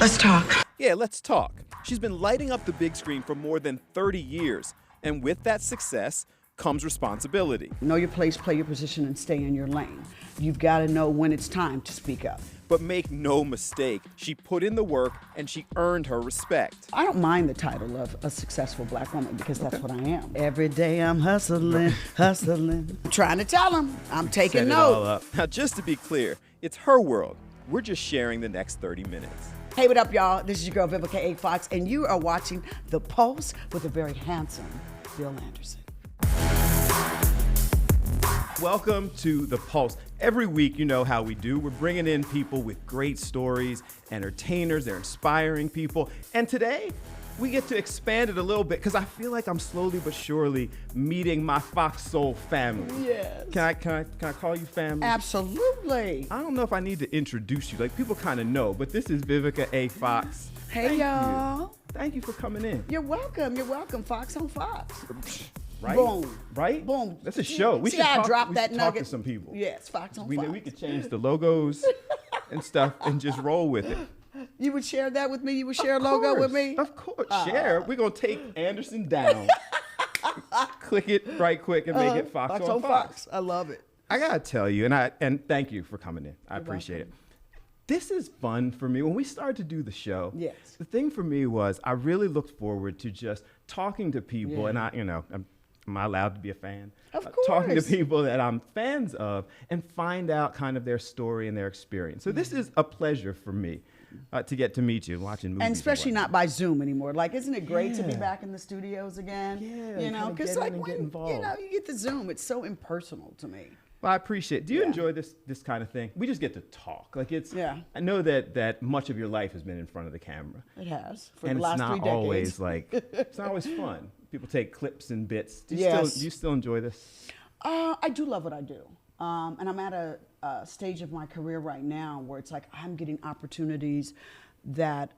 Let's talk. Yeah, let's talk. She's been lighting up the big screen for more than 30 years. And with that success comes responsibility. Know your place, play your position, and stay in your lane. You've got to know when it's time to speak up. But make no mistake, she put in the work and she earned her respect. I don't mind the title of a successful black woman because that's what I am. Every day I'm hustling, hustling. I'm trying to tell them I'm taking Set it all notes. up. Now, just to be clear, it's her world. We're just sharing the next 30 minutes. Hey, what up, y'all? This is your girl, Vivica A. Fox, and you are watching The Pulse with the very handsome Bill Anderson. Welcome to The Pulse. Every week, you know how we do. We're bringing in people with great stories, entertainers, they're inspiring people. And today, we get to expand it a little bit because I feel like I'm slowly but surely meeting my Fox Soul family. Yes. Can I call you family? Absolutely. I don't know if I need to introduce you. Like, people kind of know, but this is Vivica A. Fox. Hey, y'all. Thank you for coming in. You're welcome. You're welcome. Fox on Fox. Right? Boom. Right? Boom. That's a show. We See should how I talk, dropped we that should talk nugget? to some people. Yes, Fox on We Fox. could change the logos and stuff and just roll with it. You would share that with me? You would share a logo with me? Of course. Share. We're going to take Anderson down. Click it right quick and make it Fox on Fox. I love it. I got to tell you, and thank you for coming in. I appreciate it. This is fun for me. When we started to do the show, Yes. the thing for me was I really looked forward to just talking to people, and am I allowed to be a fan? Of course. Talking to people that I'm fans of and find out kind of their story and their experience. So this is a pleasure for me to get to meet you, watching movies. And especially whatnot. not by Zoom anymore. Like, isn't it great to be back in the studios again? Yeah, You know, kinda because get in like and when get involved. you get the Zoom, it's so impersonal to me. Well, I appreciate it. Do you Yeah. enjoy this kind of thing? We just get to talk. Like Yeah. I know that much of your life has been in front of the camera. It has for And the last it's not 3 decades. always like, it's not always fun. People take clips and bits. Do you, Yes. do you still enjoy this? I do love what I do. And I'm at a stage of my career right now where it's like I'm getting opportunities that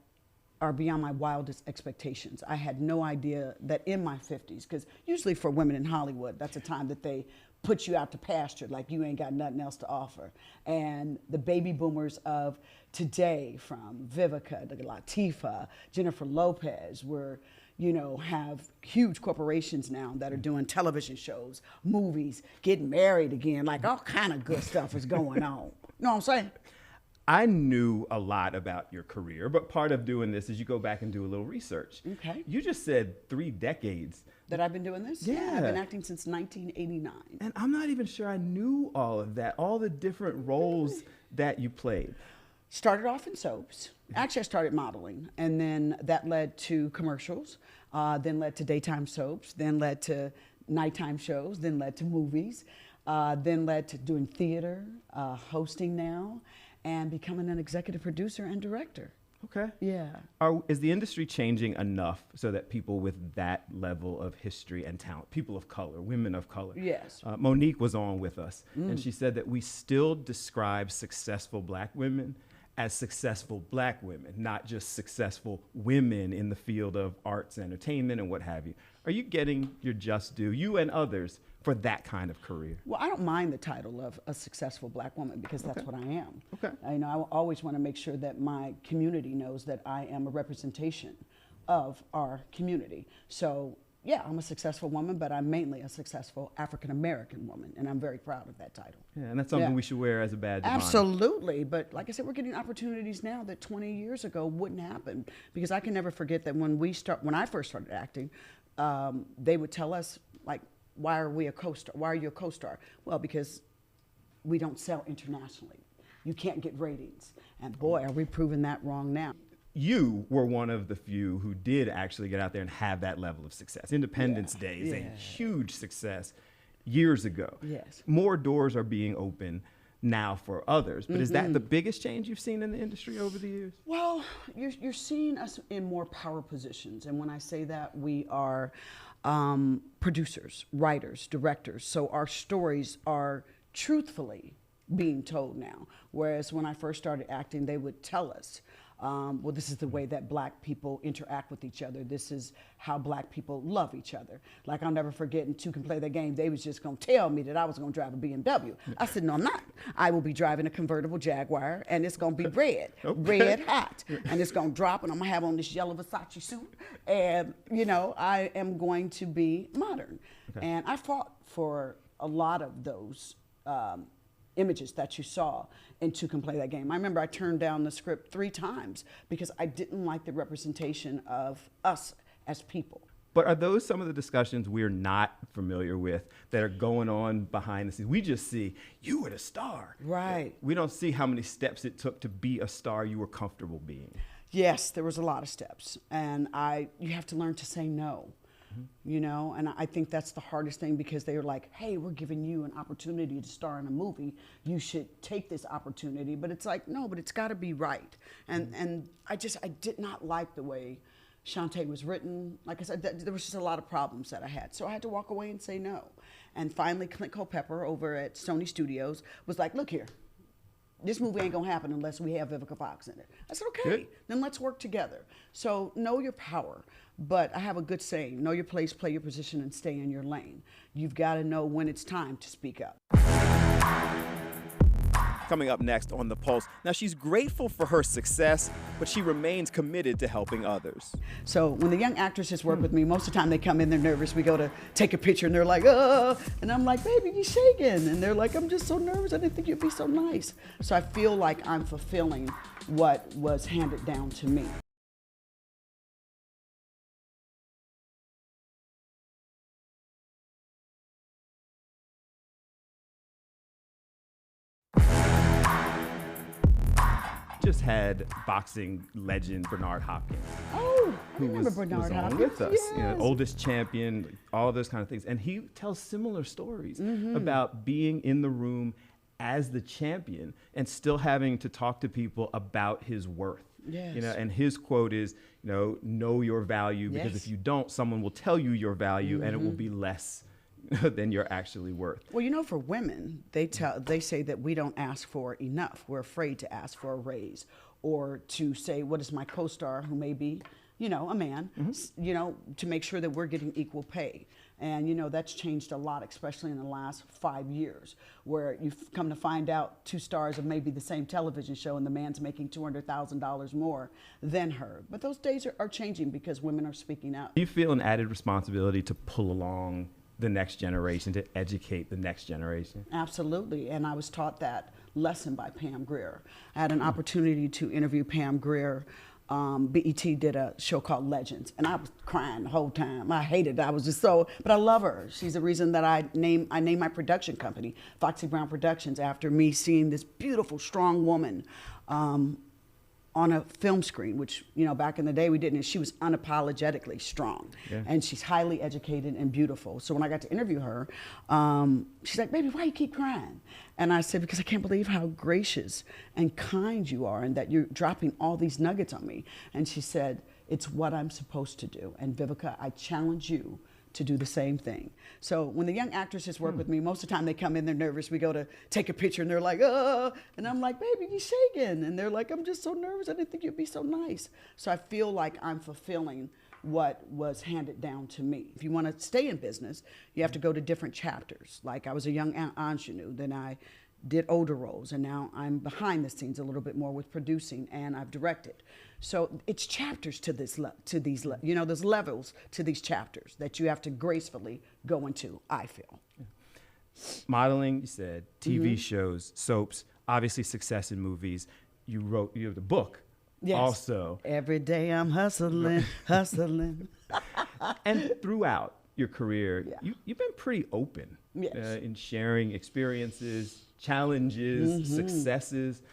are beyond my wildest expectations. I had no idea that in my 50s, because usually for women in Hollywood, that's a time that they put you out to pasture, like you ain't got nothing else to offer. And the baby boomers of today, from Vivica to Latifah, Jennifer Lopez, have huge corporations now that are doing television shows, movies, getting married again, like all kind of good stuff is going on. You know what I'm saying? I knew a lot about your career, but part of doing this is you go back and do a little research. Okay. You just said 3 decades. That I've been doing this? Yeah. I've been acting since 1989. And I'm not even sure I knew all of that, all the different roles that you played. Started off in soaps. Actually, I started modeling, and then that led to commercials, then led to daytime soaps, then led to nighttime shows, then led to movies, then led to doing theater, hosting now, and becoming an executive producer and director. Okay. Yeah. Is the industry changing enough so that people with that level of history and talent, people of color, women of color? Yes. Monique was on with us, and she said that we still describe successful black women as successful black women, not just successful women in the field of arts, entertainment, and what have you. Are you getting your just due, you and others, for that kind of career? Well, I don't mind the title of a successful black woman because that's what I am. Okay. I always want to make sure that my community knows that I am a representation of our community. So, yeah, I'm a successful woman, but I'm mainly a successful African-American woman, and I'm very proud of that title. Yeah, and that's something we should wear as a badge of honor. Absolutely, but like I said, we're getting opportunities now that 20 years ago wouldn't happen, because I can never forget that when I first started acting, they would tell us, like, why are you a co-star? Well, because we don't sell internationally. You can't get ratings. And boy, are we proving that wrong now. You were one of the few who did actually get out there and have that level of success. Independence Day is a huge success years ago. Yes. More doors are being opened now for others. But is that the biggest change you've seen in the industry over the years? Well, you're seeing us in more power positions. And when I say that, we are producers, writers, directors. So our stories are truthfully being told now. Whereas when I first started acting, they would tell us Well, this is the way that black people interact with each other. This is how black people love each other. Like, I'll never forget, and Two Can Play That Game, they was just gonna tell me that I was gonna drive a BMW. I said, no, I'm not. I will be driving a convertible Jaguar, and it's gonna be red, red hot, and it's gonna drop, and I'm gonna have on this yellow Versace suit, and you know, I am going to be modern. And I fought for a lot of those images that you saw in Two Can Play That Game. I remember I turned down the script 3 times because I didn't like the representation of us as people. But are those some of the discussions we're not familiar with that are going on behind the scenes? We just see, you were the star. Right. We don't see how many steps it took to be a star you were comfortable being. Yes, there was a lot of steps. And you have to learn to say no. You know, and I think that's the hardest thing, because they were like, hey, we're giving you an opportunity to star in a movie. You should take this opportunity. But it's like, no, but it's got to be right. And I did not like the way Shantae was written. Like I said, there was just a lot of problems that I had. So I had to walk away and say no. And finally, Clint Culpepper over at Sony Studios was like, look here. This movie ain't gonna happen unless we have Vivica Fox in it. I said, okay, Good. then let's work together. So know your power, but I have a good saying, know your place, play your position, and stay in your lane. You've gotta know when it's time to speak up. Coming up next on The Pulse. Now, she's grateful for her success, but she remains committed to helping others. So when the young actresses work with me, most of the time they come in, they're nervous. We go to take a picture and they're like, oh, and I'm like, baby, you shaking. And they're like, I'm just so nervous. I didn't think you'd be so nice. So I feel like I'm fulfilling what was handed down to me. Just had boxing legend Bernard Hopkins. Oh, I who remember was Bernard on Hopkins. with us, Yes. you know, oldest champion, all of those kind of things. And he tells similar stories about being in the room as the champion and still having to talk to people about his worth. Yes. You know, and his quote is, you know your value, because Yes. if you don't, someone will tell you your value and it will be less than you're actually worth. Well, you know, for women, they say that we don't ask for enough. We're afraid to ask for a raise, or to say, what is my co-star, who may be, you know, a man, you know, to make sure that we're getting equal pay. And, you know, that's changed a lot, especially in the last 5 years, where you've come to find out 2 stars of maybe the same television show and the man's making $200,000 more than her. But those days are changing because women are speaking out. Do you feel an added responsibility to pull along the next generation, to educate the next generation? Absolutely, and I was taught that lesson by Pam Grier. I had an opportunity to interview Pam Grier. BET did a show called Legends, and I was crying the whole time. I hated it. I was just so, but I love her. She's the reason that I named my production company, Foxy Brown Productions, after me seeing this beautiful, strong woman on a film screen, which, you know, back in the day we didn't, and she was unapologetically strong. Yeah. And she's highly educated and beautiful. So when I got to interview her, she's like, baby, why you keep crying? And I said, because I can't believe how gracious and kind you are, and that you're dropping all these nuggets on me. And she said, it's what I'm supposed to do. And Vivica, I challenge you to do the same thing. So when the young actresses work with me, most of the time they come in, they're nervous. We go to take a picture and they're like, oh, and I'm like, baby, you shaking. And they're like, I'm just so nervous. I didn't think you'd be so nice. So I feel like I'm fulfilling what was handed down to me. If you want to stay in business, you have to go to different chapters. Like I was a young ingenue, then I did older roles, and now I'm behind the scenes a little bit more with producing, and I've directed. So it's chapters to these, you know, there's levels to these chapters that you have to gracefully go into, I feel. Yeah. Modeling, you said, TV shows, soaps, obviously success in movies. You wrote the book. Yes. Also. Every day I'm hustling, hustling. And throughout your career, you've been pretty open in sharing experiences, challenges, successes.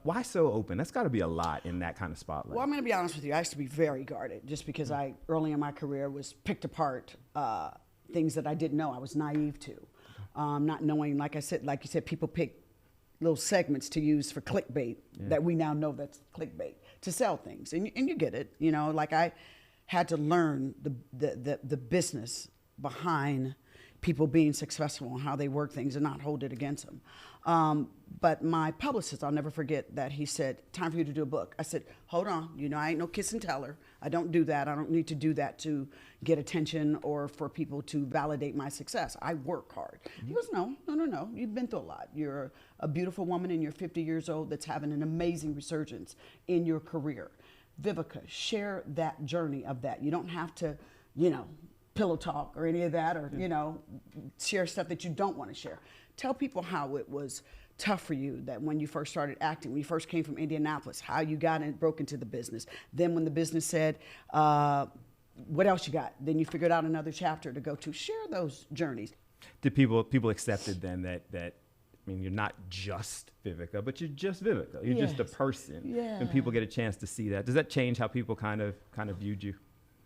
Why so open? That's got to be a lot in that kind of spotlight. Well, I'm going to be honest with you. I used to be very guarded just because I, early in my career, was picked apart things that I didn't know. I was naive to. Not knowing, like you said, people pick little segments to use for clickbait that we now know that's clickbait to sell things. And you get it. You know, like I had to learn the business behind people being successful and how they work things and not hold it against them. But my publicist, I'll never forget that he said, time for you to do a book. I said, hold on, you know, I ain't no kiss and teller. I don't do that. I don't need to do that to get attention or for people to validate my success. I work hard. He goes, no. You've been through a lot. You're a beautiful woman and you're 50 years old that's having an amazing resurgence in your career. Vivica, share that journey of that. You don't have to, you know, pillow talk or any of that, or, you know, share stuff that you don't want to share. Tell people how it was tough for you, that when you first started acting, when you first came from Indianapolis, how you got in, broke into the business. Then when the business said, what else you got? Then you figured out another chapter to go to. Share those journeys. Did people accepted then that I mean, you're not just Vivica, but you're just Vivica. You're just a person. Yeah. And people get a chance to see that. Does that change how people kind of viewed you?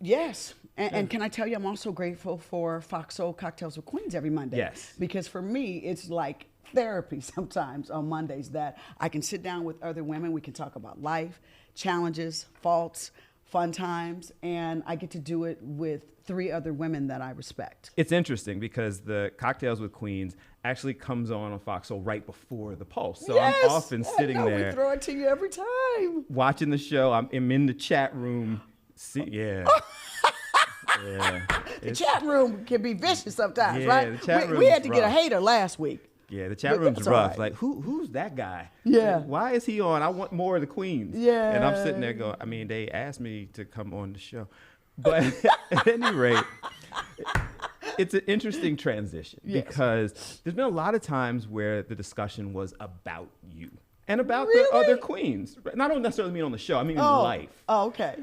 Yes. And can I tell you, I'm also grateful for Fox Soul Cocktails with Queens every Monday. Yes. Because for me, it's like therapy sometimes on Mondays, that I can sit down with other women. We can talk about life, challenges, faults, fun times, and I get to do it with 3 other women that I respect. It's interesting because the Cocktails with Queens actually comes on Fox Soul right before the Pulse. So yes, I'm often sitting there. We throw it to you every time. Watching the show. I'm in the chat room. Yeah. The chat room can be vicious sometimes, yeah, right? The chat we had to rough. get a hater last week. Yeah, the chat room's That's rough. right. Like, who's that guy? Yeah. Like, why is he on? I want more of the Queens. Yeah. And I'm sitting there going, I mean, they asked me to come on the show. But at any rate, it's an interesting transition because there's been a lot of times where the discussion was about you and about the other queens. And I don't necessarily mean on the show, I mean in life. Oh, okay.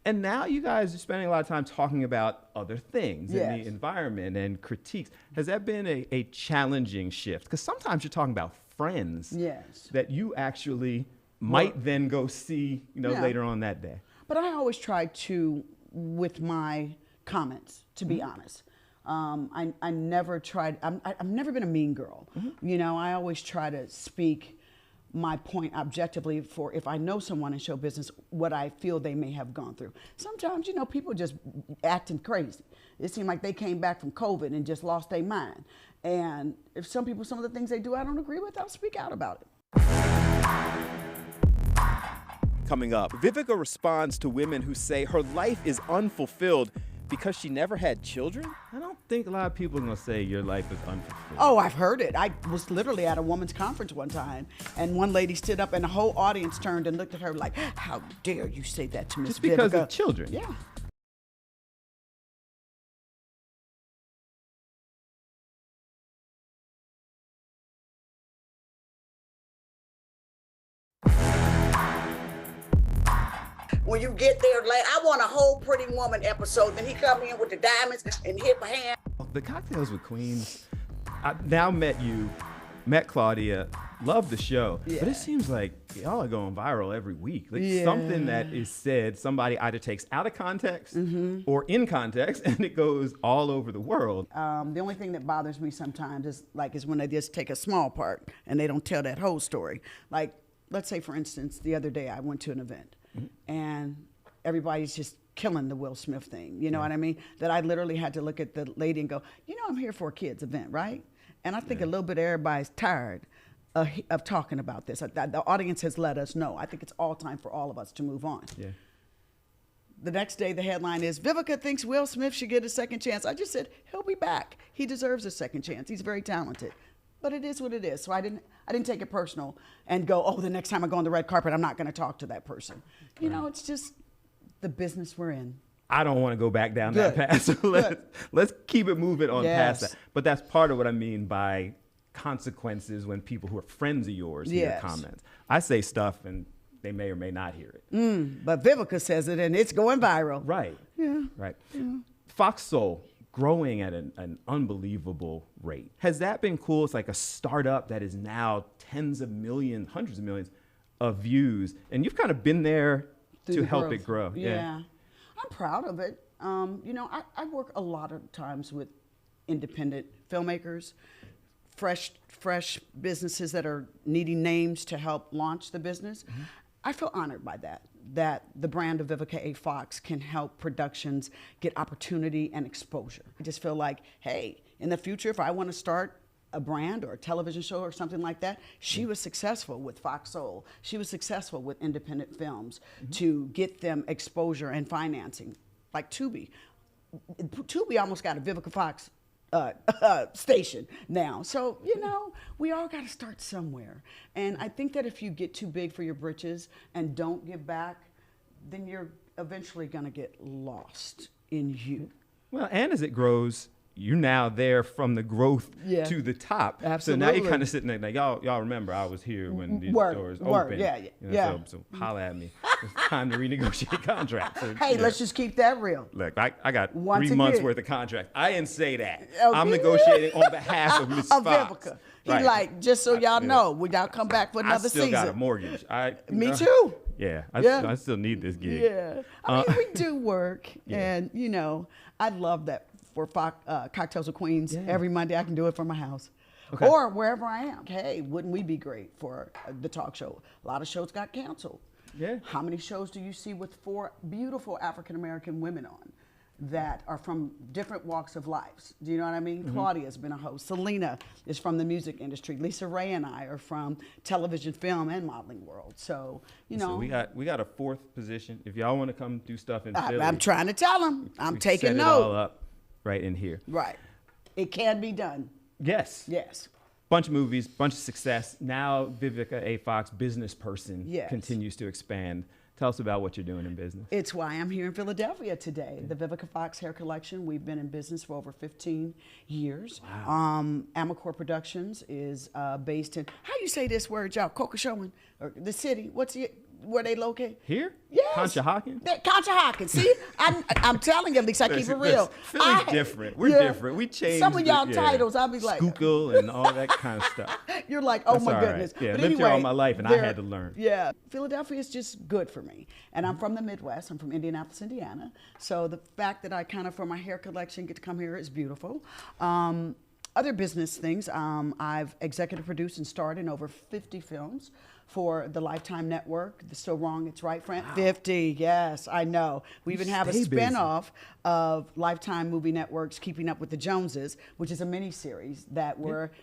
And now you guys are spending a lot of time talking about other things in the environment and critiques. Has that been a challenging shift? Because sometimes you're talking about friends that you actually might then go see, you know, later on that day. But I always try to, with my comments, to be honest. I never tried, I've never been a mean girl. You know, I always try to speak my point objectively for if I know someone in show business, what I feel they may have gone through. Sometimes, you know, people just acting crazy. It seemed like they came back from COVID and just lost their mind. And if some people, some of the things they do I don't agree with, I'll speak out about it. Coming up, Vivica responds to women who say her life is unfulfilled because she never had children. I don't think a lot of people are gonna say your life is unfulfilled. Oh, I've heard it. I was literally at a women's conference one time, and one lady stood up, and the whole audience turned and looked at her like, "How dare you say that to Miss Vivica?" Just because of children. Yeah. When you get there, like, I want a whole Pretty Woman episode. Then he come in with the diamonds and hit my hand. The Cocktails with Queens, I now met Claudia, love the show, but it seems like y'all are going viral every week. Like something that is said, somebody either takes out of context or in context, and it goes all over the world. The only thing that bothers me sometimes is when they just take a small part and they don't tell that whole story. Like, let's say, for instance, the other day I went to an event and everybody's just killing the Will Smith thing. You know what I mean? That I literally had to look at the lady and go, you know, I'm here for a kid's event, right? And I think a little bit everybody's tired of talking about this. The audience has let us know. I think it's all time for all of us to move on. Yeah. The next day, the headline is, Vivica thinks Will Smith should get a second chance. I just said, he'll be back. He deserves a second chance. He's very talented. But it is what it is. So I didn't take it personal and go, oh, the next time I go on the red carpet, I'm not going to talk to that person. You know, it's just the business we're in. I don't want to go back down that path. So let's keep it moving on past that. But that's part of what I mean by consequences when people who are friends of yours hear comments. I say stuff and they may or may not hear it. But Vivica says it and it's going viral. Right. Yeah. Right. Yeah. Fox Soul, growing at an unbelievable rate. Has that been cool? It's like a startup that is now tens of millions, hundreds of millions of views. And you've kind of been there to help it grow. Yeah. I'm proud of it. You know, I work a lot of times with independent filmmakers, fresh businesses that are needing names to help launch the business. I feel honored by that the brand of Vivica A. Fox can help productions get opportunity and exposure. I just feel like, hey, in the future, if I want to start a brand or a television show or something like that, she was successful with Fox Soul. She was successful with independent films to get them exposure and financing. Like Tubi. Tubi almost got a Vivica Fox station now. So, you know, we all got to start somewhere. And I think that if you get too big for your britches and don't give back, then you're eventually going to get lost in you. Well, and as it grows, you're now there from the growth to the top. Absolutely. So now you're kind of sitting there like, y'all remember I was here when these doors opened. Yeah, you know, So holla at me. It's time to renegotiate contracts. So, hey, let's just keep that real. Look, I got Once 3 months again. worth of contract. I didn't say that. Okay. I'm negotiating on behalf of Miss Fox. Vivica. He like, just so y'all know, when y'all come back for another season. I still got a mortgage. Me too. Yeah, I still need this gig. Yeah. I mean, we do work. And, you know, I love that for Cocktails with Queens. Every Monday I can do it from my house. Okay. Or wherever I am. Hey, wouldn't we be great for the talk show? A lot of shows got canceled. Yeah. How many shows do you see with 4 beautiful African-American women on that are from different walks of life? Do you know what I mean? Claudia's been a host. Selena is from the music industry. Lisa Ray and I are from television, film, and modeling world. So, you know. So we got a 4th position. If y'all want to come do stuff in Philly. I'm trying to tell them. I'm taking set note. It all up right in here. Right. It can be done. Yes. Yes. Bunch of movies, bunch of success. Now Vivica A. Fox, business person, continues to expand. Tell us about what you're doing in business. It's why I'm here in Philadelphia today. The Vivica Fox Hair Collection, we've been in business for over 15 years. Wow. Amacor Productions is based in, how you say this word, y'all? Kokoshowan, or the city, where they located? Here? Yes. Conshohocken? Conshohocken. See, I'm telling you, at least I keep it real. Philly's different. We're different. We changed some of y'all titles. I'll be like Schuylkill and all that kind of stuff. You're like, oh, that's my all goodness. Right. Yeah, but lived anyway, here all my life, and I had to learn. Yeah, Philadelphia is just good for me, and I'm from the Midwest. I'm from Indianapolis, Indiana. So the fact that I kind of, for my hair collection, get to come here is beautiful. Other business things, I've executive produced and starred in over 50 films for the Lifetime Network. The So Wrong, It's Right, friend. Wow. 50, yes, I know. We even have a spinoff of Lifetime Movie Network's Keeping Up with the Joneses, which is a mini-series that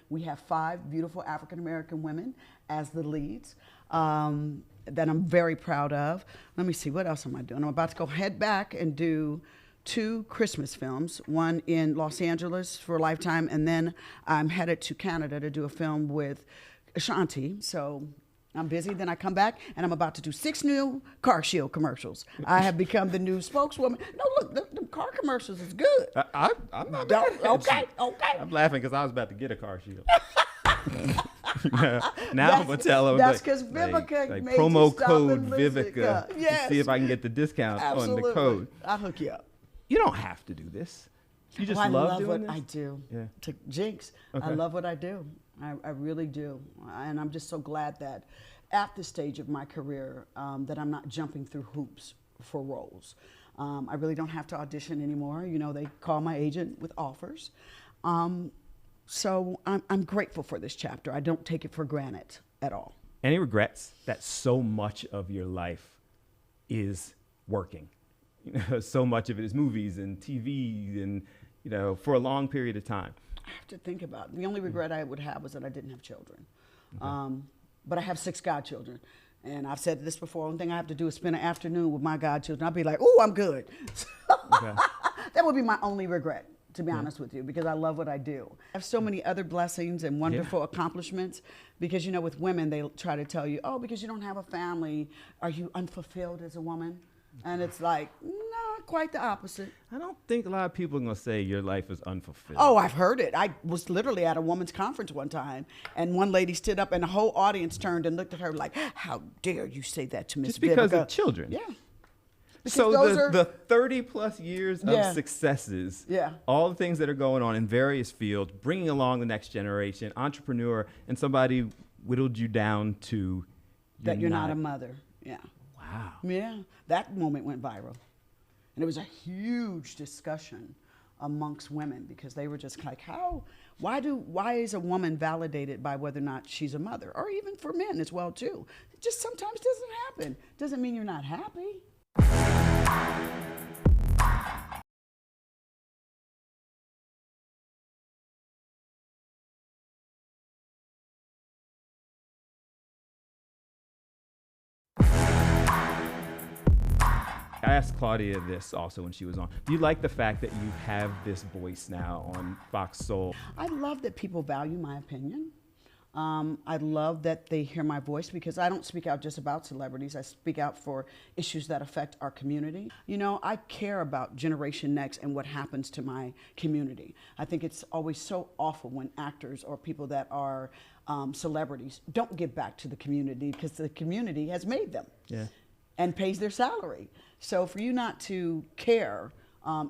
we have 5 beautiful African-American women as the leads. That I'm very proud of. Let me see, what else am I doing? I'm about to head back and do 2 Christmas films, one in Los Angeles for Lifetime, and then I'm headed to Canada to do a film with Ashanti. So I'm busy. Then I come back, and I'm about to do 6 new Car Shield commercials. I have become the new spokeswoman. No, look, the car commercials is good. I'm not mad at okay. I'm laughing because I was about to get a Car Shield. Now I'm going to tell them. That's because Vivica made promo you stop code and listen. Vivica. Yes. See if I can get the discount on the code. I'll hook you up. You don't have to do this. You just love doing this? I do. Yeah. To Jinx, I love what I do. I really do. And I'm just so glad that at this stage of my career that I'm not jumping through hoops for roles. I really don't have to audition anymore. You know, they call my agent with offers. So I'm grateful for this chapter. I don't take it for granted at all. Any regrets that so much of your life is working? You know, so much of it is movies and TV and, you know, for a long period of time. I have to think about it. The only regret I would have was that I didn't have children. But I have 6 godchildren. And I've said this before, the only thing I have to do is spend an afternoon with my godchildren. I'll be like, ooh, I'm good. That would be my only regret, to be honest with you, because I love what I do. I have so many other blessings and wonderful accomplishments because, you know, with women, they try to tell you, oh, because you don't have a family, are you unfulfilled as a woman? And it's like, no, quite the opposite. I don't think a lot of people are going to say your life is unfulfilled. Oh, I've heard it. I was literally at a women's conference one time, and one lady stood up, and the whole audience turned and looked at her like, how dare you say that to Miss Just because Vivica? of children. Yeah. So the 30-plus years of successes, all the things that are going on in various fields, bringing along the next generation, entrepreneur, and somebody whittled you down to that you're not a mother. Yeah. Wow. Yeah, that moment went viral. And it was a huge discussion amongst women because they were just like, why is a woman validated by whether or not she's a mother? Or even for men as well, too. It just sometimes doesn't happen. Doesn't mean you're not happy. I asked Claudia this also when she was on. Do you like the fact that you have this voice now on Fox Soul? I love that people value my opinion. I love that they hear my voice because I don't speak out just about celebrities. I speak out for issues that affect our community. You know, I care about Generation Next and what happens to my community. I think it's always so awful when actors or people that are celebrities don't give back to the community because the community has made them and pays their salary. So for you not to care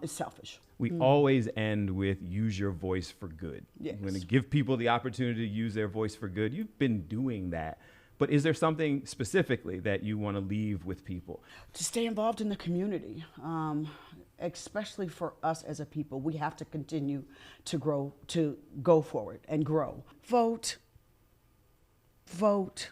is selfish. We always end with use your voice for good. Yes. We're going to give people the opportunity to use their voice for good. You've been doing that. But is there something specifically that you want to leave with people? To stay involved in the community, especially for us as a people. We have to continue to grow, to go forward and grow. Vote. Vote.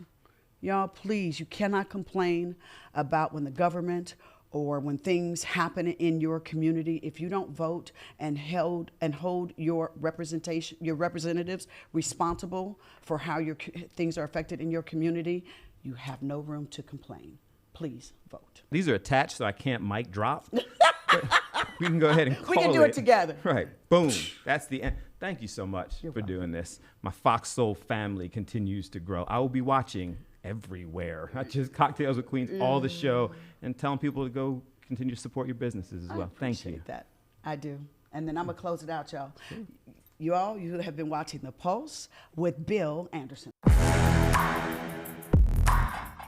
Y'all, please, you cannot complain about when the government or when things happen in your community. If you don't vote and hold your representatives responsible for how your things are affected in your community, you have no room to complain. Please vote. These are attached, so I can't mic drop. We can go ahead and call it. We can do it together. Right. Boom. That's the end. Thank you so much for doing this. My Fox Soul family continues to grow. I will be watching everywhere, not just Cocktails with Queens, all the show, and telling people to go continue to support your businesses as well. Thank you. I appreciate that. I do. And then I'm going to close it out, y'all. You have been watching The Pulse with Bill Anderson.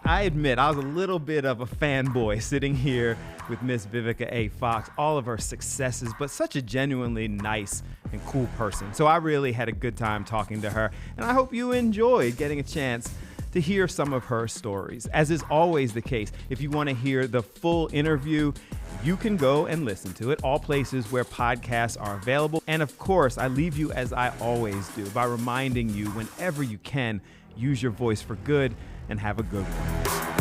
I admit I was a little bit of a fanboy sitting here with Miss Vivica A. Fox, all of her successes, but such a genuinely nice and cool person. So I really had a good time talking to her, and I hope you enjoyed getting a chance to hear some of her stories. As is always the case, if you want to hear the full interview, you can go and listen to it, all places where podcasts are available. And of course, I leave you as I always do by reminding you, whenever you can, use your voice for good and have a good one.